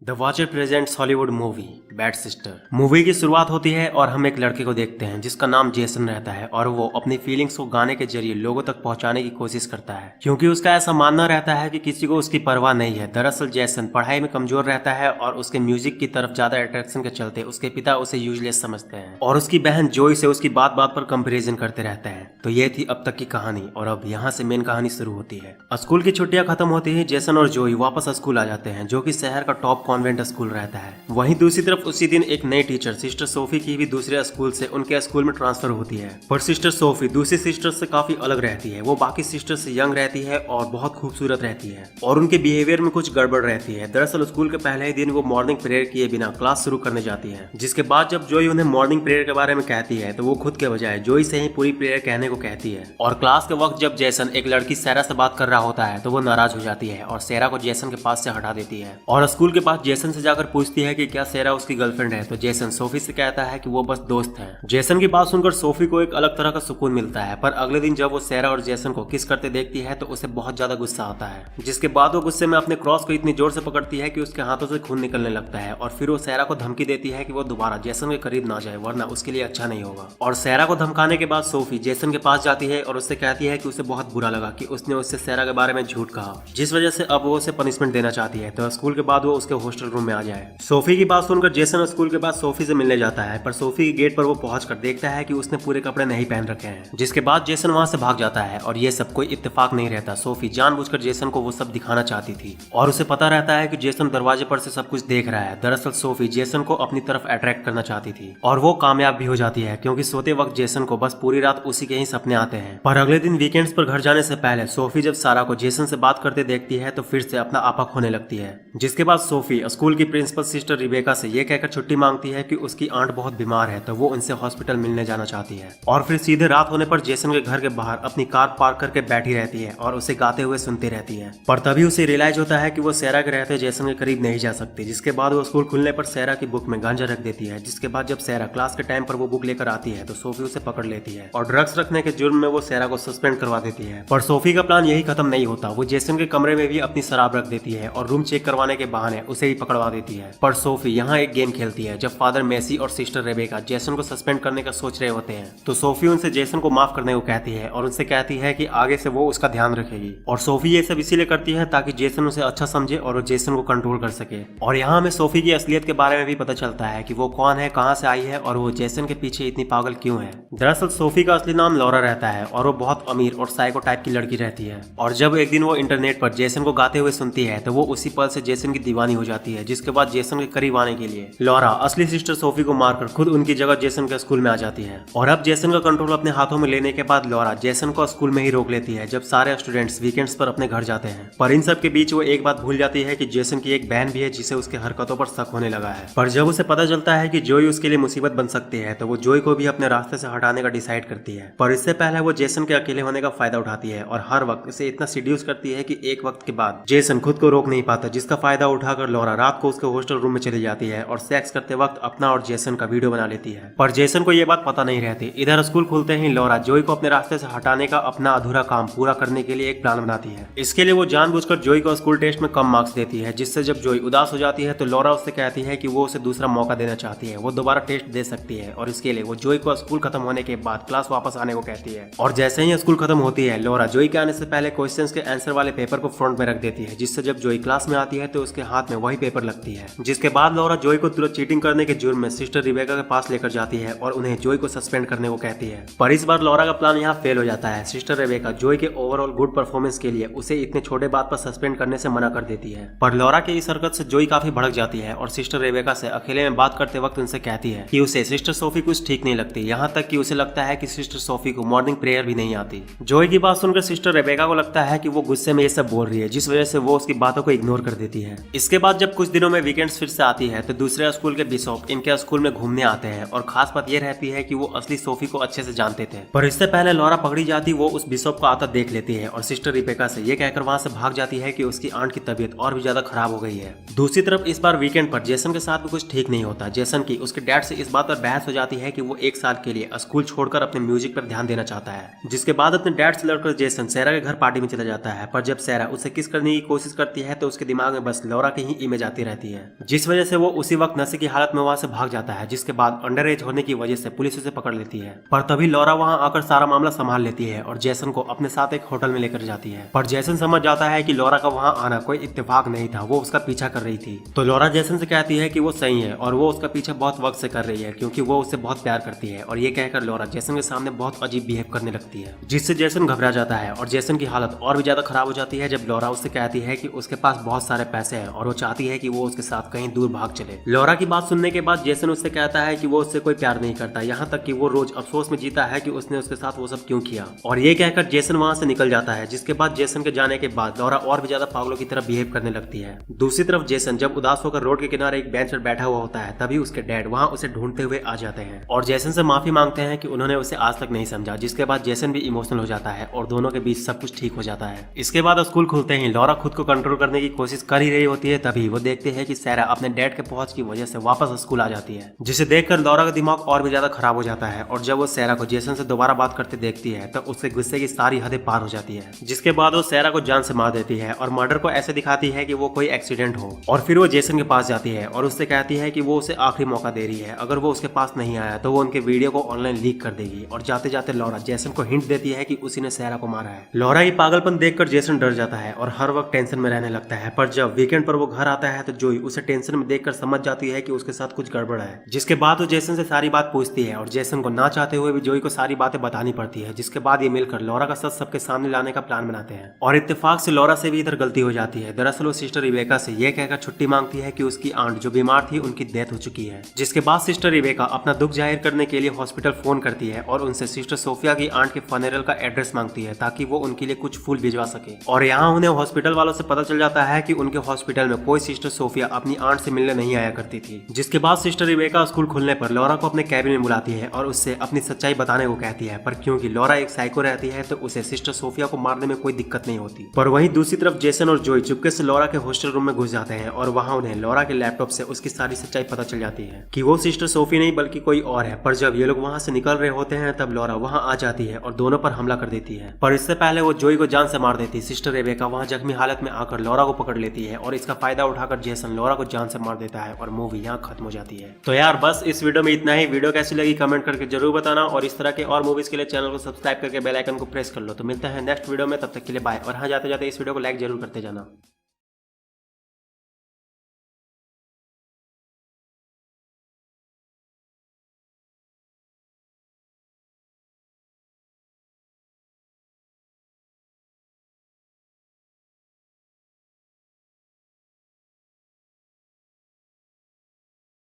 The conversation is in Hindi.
The watcher presents Hollywood movie bad sister. Movie की शुरुआत होती है और हम एक लड़के को देखते हैं जिसका नाम जेसन रहता है और वो अपनी फीलिंग्स को गाने के जरिए लोगों तक पहुंचाने की कोशिश करता है, क्योंकि उसका ऐसा मानना रहता है कि किसी को उसकी परवाह नहीं है। दरअसल जेसन पढ़ाई में कमजोर रहता है और उसके म्यूजिक की तरफ ज्यादा अट्रैक्शन के चलते उसके पिता उसे यूजलेस समझते हैं और उसकी बहन जोई से उसकी बात बात पर कंपेरिजन करते रहते हैं। तो ये थी अब तक की कहानी और अब यहाँ से मेन कहानी शुरू होती है। स्कूल की छुट्टियां खत्म होती है, जेसन और जोई वापस स्कूल आ जाते हैं जो कि शहर का टॉप कॉन्वेंट स्कूल रहता है। वहीं दूसरी तरफ उसी दिन एक नई टीचर सिस्टर सोफी की भी दूसरे स्कूल से उनके स्कूल में ट्रांसफर होती है, पर सिस्टर सोफी दूसरी सिस्टर से काफी अलग रहती है। वो बाकी सिस्टर से यंग रहती है और बहुत खूबसूरत रहती है और उनके बिहेवियर में कुछ गड़बड़ रहती है। दरअसल स्कूल के पहले ही दिन वो मॉर्निंग प्रेयर किए बिना क्लास शुरू करने जाती है, जिसके बाद जब जोई उन्हें मॉर्निंग प्रेयर के बारे में कहती है तो वो खुद के बजाय जोई से ही पूरी प्रेयर कहने को कहती है। और क्लास के वक्त जब जेसन एक लड़की सैरा से बात कर रहा होता है तो वो नाराज हो जाती है और सैरा को जेसन के पास से हटा देती है और स्कूल के पास जेसन से जाकर पूछती है कि क्या सैरा उसकी गर्लफ्रेंड है। तो जेसन सोफी से कहता है कि वो बस दोस्त हैं। जेसन की बात सुनकर सोफी को एक अलग तरह का सुकून मिलता है, पर अगले दिन जब वो सैरा और जेसन को किस करते देखती है तो उसे बहुत ज्यादा गुस्सा आता है, जिसके बाद वो गुस्से में अपने क्रॉस को इतनी जोर से पकड़ती है कि उसके हाथों से खून निकलने लगता है और फिर वो सैरा को धमकी देती है कि वो दोबारा जेसन के करीब ना जाए वरना उसके लिए अच्छा नहीं होगा। और सैरा को धमकाने के बाद सोफी जेसन के पास जाती है और उससे कहती है कि उसे बहुत बुरा लगा कि उसने उससे सैरा के बारे में झूठ कहा, जिस वजह से अब वो उसे पनिशमेंट देना चाहती है तो स्कूल के बाद वो उसके हॉस्टल रूम में आ जाए। सोफी की बात सुनकर जेसन स्कूल के बाद सोफी से मिलने जाता है, पर सोफी के गेट पर वो पहुंचकर देखता है कि उसने पूरे कपड़े नहीं पहन रखे हैं, जिसके बाद जेसन वहां से भाग जाता है। और ये सब कोई इत्तेफाक नहीं रहता, सोफी जानबूझकर जेसन को वो सब दिखाना चाहती थी और उसे पता रहता है कि जेसन दरवाजे पर से सब कुछ देख रहा है। दरअसल सोफी जेसन को अपनी तरफ अट्रैक्ट करना चाहती थी और वो कामयाब भी हो जाती है, क्योंकि सोते वक्त जेसन को बस पूरी रात उसी के ही सपने आते हैं। पर अगले दिन वीकेंड्स पर घर जाने से पहले सोफी जब सारा को जेसन से बात करते देखती है तो फिर से अपना आपा खोने लगती है, जिसके बाद सोफी स्कूल की प्रिंसिपल सिस्टर रिबेका से ये कहकर छुट्टी मांगती है कि उसकी आंट बहुत बीमार है तो वो उनसे हॉस्पिटल मिलने जाना चाहती है। और फिर सीधे रात होने पर जेसन के घर के बाहर अपनी कार पार्क करके बैठी रहती है और उसे गाते हुए सुनती रहती है। पर तभी उसे रियलाइज होता है कि वो सैरा के रहते जेसन के करीब नहीं जा सकती, जिसके बाद वो स्कूल खुलने पर सैरा की बुक में गांजा रख देती है। जिसके बाद जब सैरा क्लास के टाइम पर वो बुक लेकर आती है तो सोफी उसे पकड़ लेती है और ड्रग्स रखने के जुर्म में वो सैरा को सस्पेंड करवा देती है। पर सोफी का प्लान यही खत्म नहीं होता, वो जेसन के कमरे में भी अपनी शराब रख देती है और रूम चेक करवाने के बहाने उसे भी पकड़वा देती है। पर सोफी यहाँ एक गेम खेलती है। जब फादर मेसी और सिस्टर रेबेका जेसन को सस्पेंड करने का सोच रहे होते हैं तो सोफी उनसे जेसन को माफ करने को कहती है और उनसे कहती है कि आगे से वो उसका ध्यान रखेगी। और सोफी ये सब इसीलिए करती है ताकि जेसन उसे अच्छा समझे और वो जेसन को कंट्रोल कर सके। और यहाँ हमें सोफी की असलियत के बारे में भी पता चलता है कि वो कौन है, कहाँ से आई है और वो जेसन के पीछे इतनी पागल क्यों है। दरअसल सोफी का असली नाम लॉरा रहता है और वो बहुत अमीर और साइको टाइप की लड़की रहती है। और जब एक दिन वो इंटरनेट पर जेसन को गाते हुए सुनती है तो वो उसी पल से जेसन की दीवानी हो जाती है, जिसके बाद जेसन के करीब आने के लिए लॉरा असली सिस्टर सोफी को मारकर खुद उनकी जगह जेसन के स्कूल में आ जाती है। और अब जेसन का कंट्रोल अपने हाथों में लेने के बाद लॉरा जेसन को स्कूल में ही रोक लेती है जब सारे स्टूडेंट्स वीकेंड्स पर अपने घर जाते हैं। पर इन सब के बीच वो एक बात भूल जाती है कि जेसन की एक बहन भी है जिसे उसके हरकतों पर शक होने लगा है। पर जब उसे पता चलता है कि जोई उसके लिए मुसीबत बन सकती है तो वो जोई को भी अपने रास्ते से हटाने का डिसाइड करती है। पर इससे पहले वो जेसन के अकेले होने का फायदा उठाती है और हर वक्त इसे इतना सीड्यूस करती है कि एक वक्त के बाद जेसन खुद को रोक नहीं पाता, जिसका फायदा उठाकर लॉरा रात को उसके हॉस्टल रूम में चली जाती है और सेक्स करते वक्त अपना और जेसन का वीडियो बना लेती है। पर जेसन को ये बात पता नहीं रहती। इधर स्कूल खुलते ही लॉरा जोई को अपने रास्ते से हटाने का अपना अधूरा काम पूरा करने के लिए एक प्लान बनाती है। इसके लिए वो जानबूझकर जोई को स्कूल टेस्ट में कम मार्क्स देती है, जिससे जब जोई उदास हो जाती है तो लॉरा उससे कहती है कि वो उसे दूसरा मौका देना चाहती है, वो दोबारा टेस्ट दे सकती है। और इसके लिए वो जोई को स्कूल खत्म होने के बाद क्लास वापस आने को कहती है। और जैसे ही स्कूल खत्म होती है लॉरा जोई के आने से पहले क्वेश्चंस के आंसर वाले पेपर को फ्रंट में रख देती है, जिससे जब जोई क्लास में आती है तो उसके हाथ में वही पेपर लगती है। जिसके बाद लॉरा जोई को तुरंत चीटिंग करने के जुर्म में सिस्टर रिबेका के पास लेकर जाती है और उन्हें जोई को सस्पेंड करने को कहती है। पर इस बार लॉरा का प्लान यहाँ फेल हो जाता है। सिस्टर रिबेका जोई के ओवरऑल गुड परफॉर्मेंस के लिए उसे इतने छोटे बात पर सस्पेंड करने से मना कर देती है। पर लॉरा के इस हरकत से जोई काफी भड़क जाती है और सिस्टर रिबेका से अकेले में बात करते वक्त उनसे कहती है कि उसे सिस्टर सोफी कुछ ठीक नहीं लगती, यहाँ तक कि उसे लगता है कि सिस्टर सोफी को मॉर्निंग प्रेयर भी नहीं आती। जोई की बात सुनकर सिस्टर रिबेका को लगता है कि वो गुस्से में ये सब बोल रही है, जिस वजह से वो उसकी बातों को इग्नोर कर देती है। इसके बाद जब कुछ दिनों में वीकेंड्स फिर से आती है तो दूसरी दूसरे स्कूल के बिशप इनके स्कूल में घूमने आते हैं और खास बात ये रहती है कि वो असली सोफी को अच्छे से जानते थे। पर इससे पहले लॉरा पकड़ी जाती वो उस बिशप को आता देख लेती है और सिस्टर रिबेका से ये कहकर वहां से भाग जाती है कि उसकी आंट की तबीयत और भी ज्यादा खराब हो गई है। दूसरी तरफ इस बार वीकेंड पर जेसन के साथ भी कुछ ठीक नहीं होता। जेसन की उसके डैड से इस बात पर बहस हो जाती है कि वो 1 साल के लिए स्कूल छोड़कर अपने म्यूजिक पर ध्यान देना चाहता है। जिसके बाद अपने डैड से लड़कर जेसन सैरा के घर पार्टी में चला जाता है। पर जब सैरा उसे किस करने की कोशिश करती है तो उसके दिमाग में बस लॉरा की ही इमेज आती रहती है, जिस वजह से वो उसी वक्त नशे की हालत में वहां से भाग जाता है। जिसके बाद अंडर एज होने की वजह से पुलिस उसे पकड़ लेती है। पर तभी लॉरा वहां आकर सारा मामला संभाल लेती है और जेसन को अपने साथ एक होटल में लेकर जाती है। पर जेसन समझ जाता है कि लॉरा का वहां आना कोई इत्तेफाक नहीं था, वो उसका पीछा कर रही थी। तो लॉरा जेसन से कहती है कि वो सही है और वो उसका पीछा बहुत वक्त से कर रही है क्योंकि वो उससे बहुत प्यार करती है। और ये कहकर लॉरा जेसन के सामने बहुत अजीब बिहेव करने लगती है, जिससे जेसन घबरा जाता है और जेसन की हालत और भी ज्यादा खराब हो जाती है जब लॉरा उससे कहती है कि उसके पास बहुत सारे पैसे हैं और वो चाहती है कि वो उसके साथ कहीं दूर भाग चले। लॉरा की बात सुनने के बाद जेसन उससे कहता है कि वो उससे कोई प्यार नहीं करता, यहाँ तक कि वो रोज अफसोस में जीता है कि उसने उसके साथ वो सब क्यों किया। और ये कहकर जेसन वहां से निकल जाता है। जिसके बाद जेसन के जाने के बाद लॉरा और भी ज्यादा पागलों की तरह बिहेव करने लगती है। दूसरी तरफ जेसन जब उदास होकर रोड के किनारे एक बेंच पर बैठा हुआ होता है तभी उसके डैड वहां उसे ढूंढते हुए आ जाते हैं और जेसन से माफी मांगते हैं कि उन्होंने उसे आज तक नहीं समझा। जिसके बाद जेसन भी इमोशनल हो जाता है और दोनों के बीच सब कुछ ठीक हो जाता है। इसके बाद स्कूल खुलते ही लॉरा खुद को कंट्रोल करने की कोशिश कर ही रही होती है, तभी वो देखते हैं कि सैरा अपने डैड के पहुंच की वजह से वापस स्कूल आ जाती है, जिसे देखकर लॉरा का दिमाग और भी ज्यादा खराब हो जाता है। और जब वो सैरा को जेसन से दोबारा बात करते देखती है तो उसके गुस्से की सारी हदें पार हो जाती है। जिसके बाद वो सैरा को जान से मार देती है और मर्डर को ऐसे दिखाती है कि वो कोई एक्सीडेंट हो। और फिर वो जेसन के पास जाती है और उससे कहती है कि वो उसे आखिरी मौका दे रही है, अगर वो उसके पास नहीं आया तो वो उनके वीडियो को ऑनलाइन लीक कर देगी। और जाते जाते लॉरा जेसन को हिंट देती है कि उसी ने सैरा को मारा है। लॉरा की पागलपन देखकर जेसन डर जाता है और हर वक्त टेंशन में रहने लगता है। पर जब वीकेंड पर वो घर आता है तो जोई उसे टेंशन में देखकर समझ जाती है कि उसके साथ कुछ गड़बड़ है। जिसके बाद वो जेसन से सारी बात पूछती है और जेसन को ना चाहते हुए भी जोई को सारी बातें बतानी पड़ती है। जिसके बाद ये मिलकर लॉरा का सच सबके सामने लाने का प्लान बनाते हैं और इत्तेफाक से लॉरा से भी इधर गलती हो जाती है। दरअसल वो सिस्टर रिबेका से ये कहकर छुट्टी मांगती है कि उसकी आंट जो बीमार थी उनकी डेथ हो चुकी है। जिसके बाद सिस्टर रिबेका अपना दुख जाहिर करने के लिए हॉस्पिटल फोन करती है और उनसे सिस्टर सोफिया की आंट के फनेरल का एड्रेस मांगती है ताकि वो उनके लिए कुछ फूल भिजवा सके। और यहाँ उन्हें हॉस्पिटल वालों से पता चल जाता है कि उनके हॉस्पिटल में कोई सिस्टर सोफिया अपनी आंट से मिलने नहीं आया करती थी। जिसके बाद सिस्टर रिबेका स्कूल खुलने पर लॉरा को अपने कैबिन में बुलाती है और उससे अपनी सच्चाई बताने को कहती है। पर क्योंकि लॉरा एक साइको रहती है तो उसे सिस्टर सोफिया को मारने में कोई दिक्कत नहीं होती। पर वहीं दूसरी तरफ जेसन और जोई चुपके से लॉरा के हॉस्टल रूम में घुस जाते हैं और वहां उन्हें लॉरा के लैपटॉप से उसकी सारी सच्चाई पता चल जाती है कि वो सिस्टर सोफी नहीं बल्कि कोई और है। पर जब ये लोग वहां से निकल रहे होते हैं तब लॉरा वहां आ जाती है और दोनों पर हमला कर देती है। पर इससे पहले वो जोई को जान से मार देती। सिस्टर रेबेका वहां जख्मी हालत में आकर लॉरा को पकड़ लेती है और इसका फायदा उठाकर जेसन लॉरा को जान से मार देता है और मूवी यहाँ खत्म हो जाती है। तो यार बस इस वीडियो में इतना ही। वीडियो कैसी लगी कमेंट करके जरूर बताना और इस तरह के और मूवीज के लिए चैनल को सब्सक्राइब करके बेल आइकन को प्रेस कर लो। तो मिलता है नेक्स्ट वीडियो में, तब तक के लिए बाय। और हाँ, जाते जाते इस वीडियो को लाइक जरूर करते जाना।